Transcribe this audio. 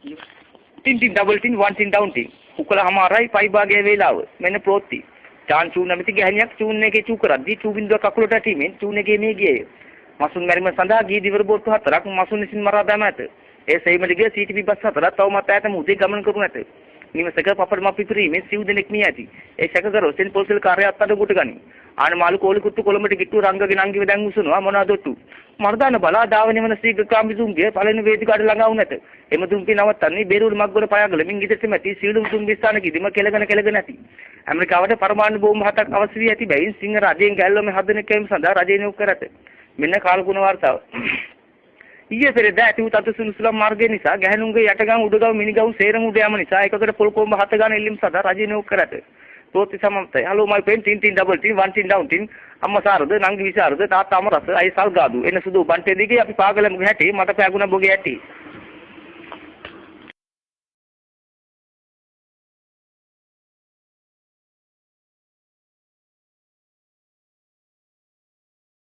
tin double tin වන් tin down tin උකලමාරයි පයි භාගයේ වේලාව මෙන්න ප්‍රෝත්ති චාන් චූ නැමැති ගැහණියක් චූන් එකේ චූ කරද්දී චූ බින්දුව කකුලට ඇටීමෙන් චූන් එකේ මේ ගියේ මසුන් මැරීම සඳහා ගී දිවර බෝට්ටු 4ක් මසුන් විසින් මරා දැම ඇත ඒ සෙයිමලිගේ CTP බස් 4ක් තවමත් ඈත මුහුදේ ගමන් කරනු ඇත නිවසක පපඩම පිපිරීමේ සිව් දෙනෙක් මිය ඇති ඒ ශකකර ඔසෙන් පොලිසිය කාර්යයත් අඩගුට ගනි ආනමාලු කෝලි කුට්ටු කොළඹට ගිට්ටු රංගගෙන අංගිව දැන් උසනවා මොනවාදොට්ටු මර්දාන බලා ධාවනය වන සීග්‍ර කාමිදුම්ගේ පළවෙනි වේදිකාවට ළඟා වුණ ඇත එම දුම්පි නවත්තන්නේ බේරුවල මග්ගොඩ පයාගලමින් ඉදිරියට මැති සීලුම් දුම්බි ස්ථානකෙදිම කෙලගෙන ඇති ඇමරිකාවට පරමාණු බෝම්බ 7ක් අවශ්‍ය වී ඇති බැවින් සිංහ රජයෙන් ගැල්ලොම හදන කැම සඳහා රජය නියෝග කර ඇත මෙන්න කාලගුණ වාර්තාව ඊයේ පෙරේදා ඇති වූ තත්ත්ව සුළුම් මාර්ගය නිසා ගැහණුන්ගේ යටගම් උඩගම් මිනිගම් සේරම උඩ යාම නිසා එකකට පොල් කොම්බ 7 ගන්න එල්ලීම් සඳහා රජය නියෝග කර ඇත ප්‍රෝත්ති සමන්තය හලෝ මයි පෙන් ටින් ටින් ඩබල් ටින් වන් ටින් ඩවුන් ටින් අම්මා සාරද නංගි විසරද තාත්තා අමරස අය සල්ගාදු එන සුදු බන්ටේ දිගේ අපි පාගලමුගේ හැටි මට පෑගුණ බොගේ ඇටි